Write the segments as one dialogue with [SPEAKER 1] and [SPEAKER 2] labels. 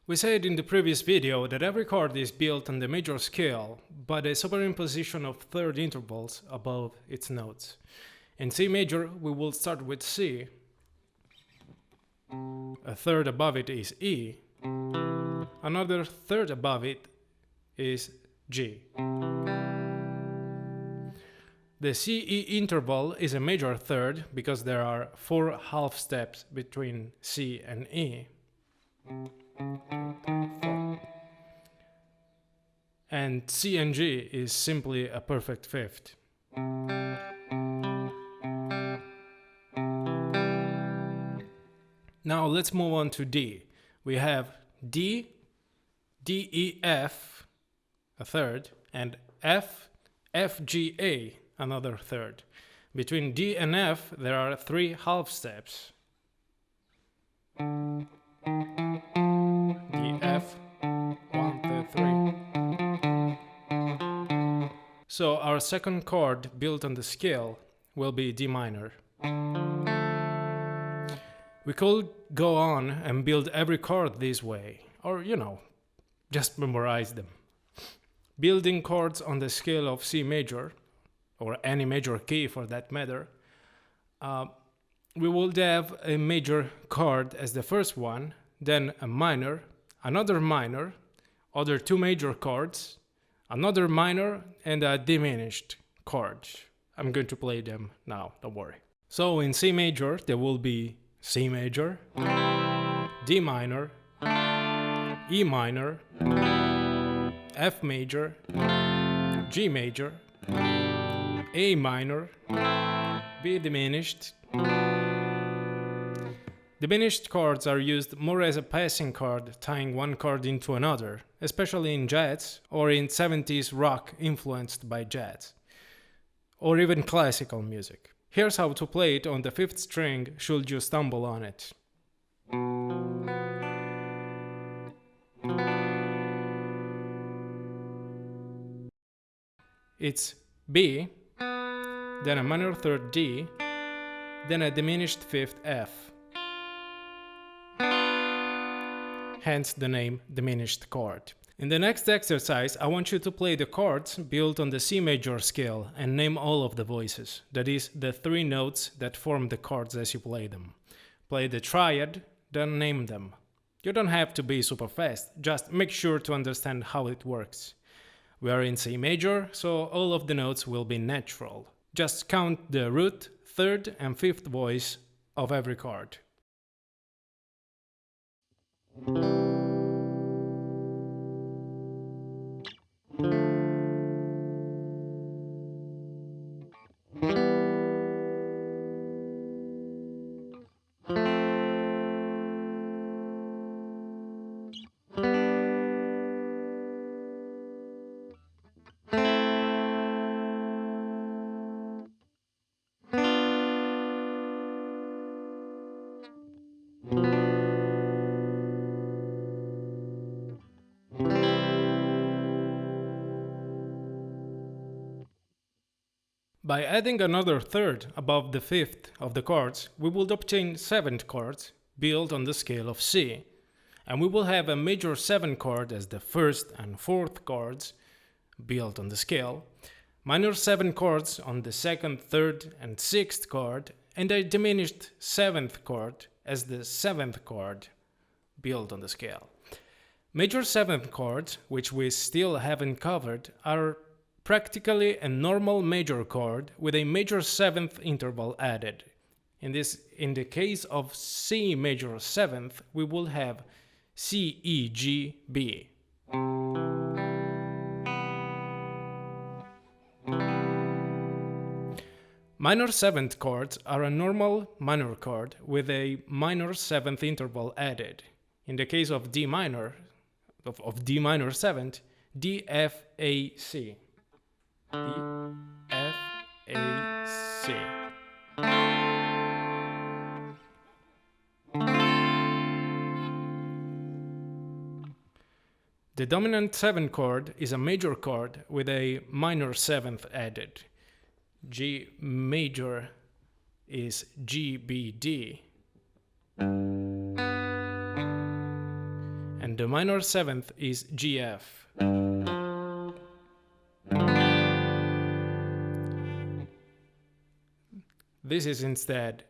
[SPEAKER 1] We said in the previous video that every chord is built on the major scale by the superimposition of third intervals above its notes. In C major, we will start with C, a third above it is E, another third above it is G. The C-E interval is a major third because there are 4 half steps between C and E. And C and G is simply a perfect fifth. Now let's move on to D. We have D, D, E, F, a third, and F, F, G, A, another third. Between D and F, there are 3 half steps. D, F, 1, 2, 3. So our second chord built on the scale will be D minor. We could go on and build every chord this way, or just memorize them. Building chords on the scale of C major, or any major key for that matter, we would have a major chord as the first one, then a minor, another minor, other 2 major chords, another minor, and a diminished chord. I'm going to play them now, don't worry. So in C major, there will be C major, D minor, E minor, F major, G major, A minor, B diminished. Diminished chords are used more as a passing chord, tying one chord into another, especially in jazz or in 70s rock influenced by jazz, or even classical music. Here's how to play it on the 5th string should you stumble on it. It's B, then a minor third D, then a diminished 5th F. Hence the name diminished chord. In the next exercise, I want you to play the chords built on the C major scale and name all of the voices, that is, the 3 notes that form the chords as you play them. Play the triad, then name them. You don't have to be super fast, just make sure to understand how it works. We are in C major, so all of the notes will be natural. Just count the root, 3rd and 5th voice of every chord. By adding another third above the 5th of the chords, we would obtain 7th chords built on the scale of C, and we will have a major 7 chord as the 1st and 4th chords built on the scale, minor 7 chords on the 2nd, 3rd, and 6th chord, and a diminished 7th chord as the 7th chord built on the scale. Major 7th chords, which we still haven't covered, are practically a normal major chord with a major 7th interval added. In the case of C major 7th, we will have C, E, G, B. Minor 7th chords are a normal minor chord with a minor 7th interval added. In the case of D minor, of D minor 7th, D, F, A, C. D, F, A, C. The dominant 7th chord is a major chord with a minor 7th added. G major is G, B, D. and the minor 7th is GF. This is instead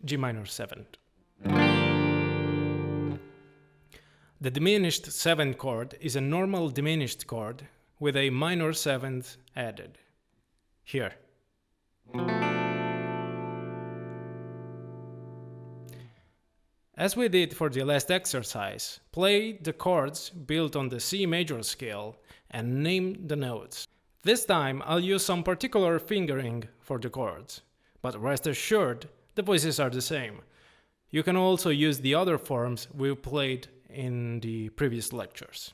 [SPEAKER 1] G minor 7th. The diminished 7th chord is a normal diminished chord with a minor 7th added. Here. As we did for the last exercise, play the chords built on the C major scale and name the notes. This time I'll use some particular fingering for the chords, but rest assured the voices are the same. You can also use the other forms we played in the previous lectures.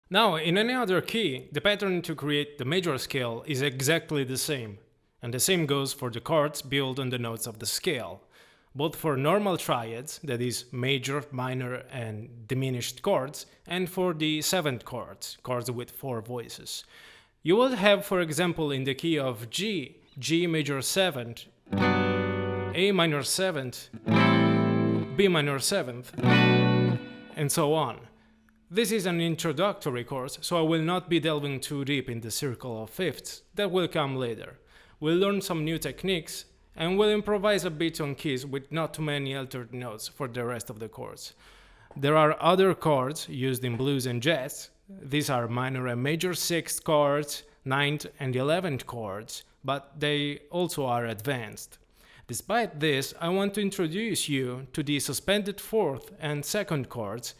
[SPEAKER 1] Now, in any other key, the pattern to create the major scale is exactly the same. And the same goes for the chords built on the notes of the scale. Both for normal triads, that is major, minor and diminished chords, and for the 7th chords, chords with 4 voices. You will have, for example, in the key of G, G major 7th, A minor 7th, B minor 7th, and so on. This is an introductory course, so I will not be delving too deep in the circle of fifths. That will come later. We'll learn some new techniques, and we'll improvise a bit on keys with not too many altered notes for the rest of the course. There are other chords used in blues and jazz. These are minor and major 6th chords, 9th and 11th chords, but they also are advanced. Despite this, I want to introduce you to the suspended 4th and 2nd chords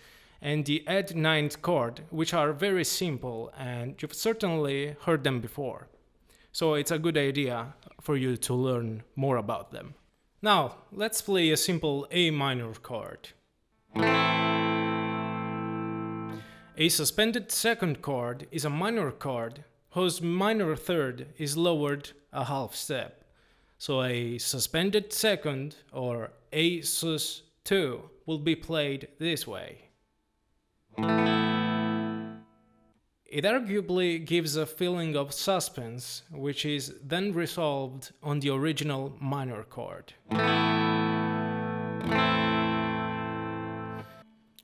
[SPEAKER 1] and the add 9th chord, which are very simple and you've certainly heard them before. So it's a good idea for you to learn more about them. Now, let's play a simple A minor chord. A suspended 2nd chord is a minor chord whose minor 3rd is lowered a half step. So a suspended 2nd, or A sus 2, will be played this way. It arguably gives a feeling of suspense, which is then resolved on the original minor chord.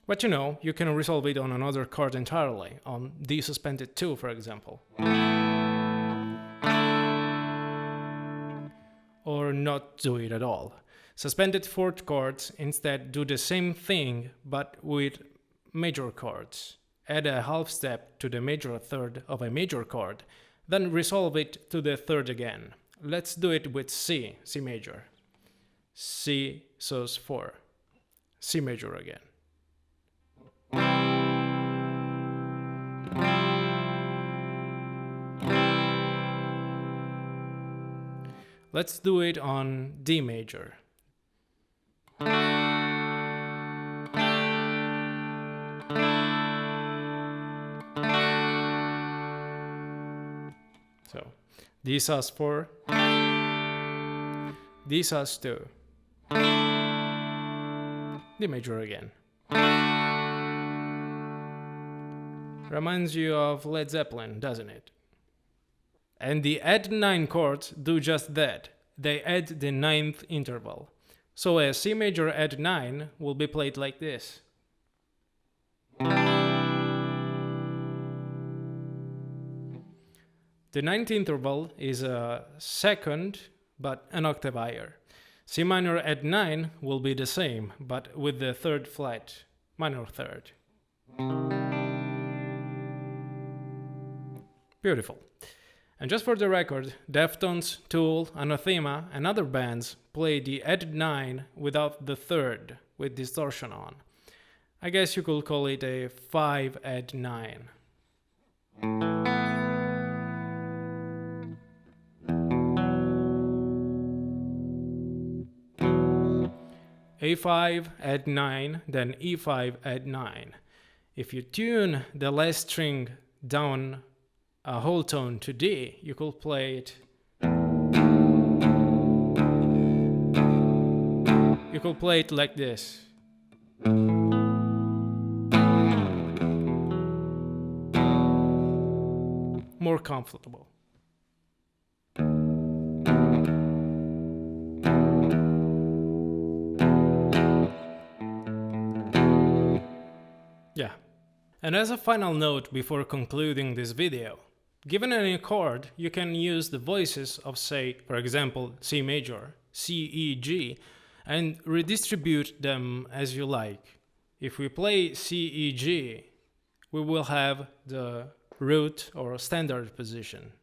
[SPEAKER 1] But you know, you can resolve it on another chord entirely, on D suspended 2, for example. Or not do it at all. Suspended 4th chords instead do the same thing, but with major chords. Add a half step to the major 3rd of a major chord, then resolve it to the 3rd again. Let's do it with C, C major. C sus 4. C major again. Let's do it on D major. So, D sus 4, D sus 2, D major again. Reminds you of Led Zeppelin, doesn't it? And the add 9 chords do just that. They add the 9th interval. So a C major add 9 will be played like this. The 9th interval is a 2nd, but an octave higher. C minor add 9 will be the same, but with the 3rd flat, minor 3rd. Beautiful. And just for the record, Deftones, Tool, Anathema, and other bands play the add 9 without the 3rd, with distortion on. I guess you could call it a 5 add 9. A5, add 9, then E5, add 9. If you tune the last string down a whole tone to D, you could play it. You could play it like this. More comfortable. Yeah. And as a final note before concluding this video, given any chord, you can use the voices of, say, for example, C major, C, E, G, and redistribute them as you like. If we play C, E, G, we will have the root or standard position.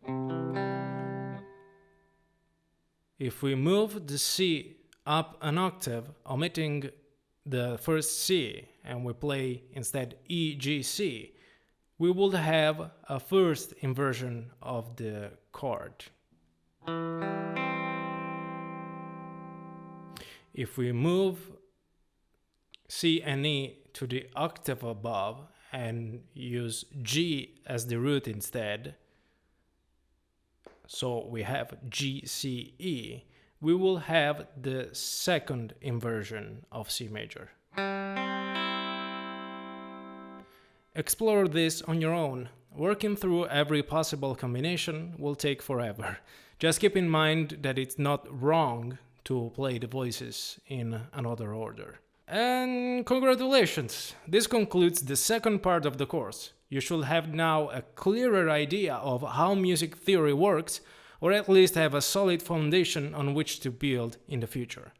[SPEAKER 1] If we move the C up an octave, omitting the first C, and we play instead E, G, C, we would have a first inversion of the chord. If we move C and E to the octave above and use G as the root instead, so we have G, C, E, we will have the second inversion of C major. Explore this on your own. Working through every possible combination will take forever. Just keep in mind that it's not wrong to play the voices in another order. And congratulations! This concludes the second part of the course. You should have now a clearer idea of how music theory works, or at least have a solid foundation on which to build in the future.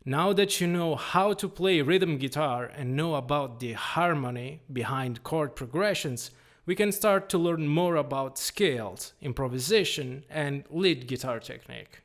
[SPEAKER 1] Now that you know how to play rhythm guitar and know about the harmony behind chord progressions, we can start to learn more about scales, improvisation, and lead guitar technique.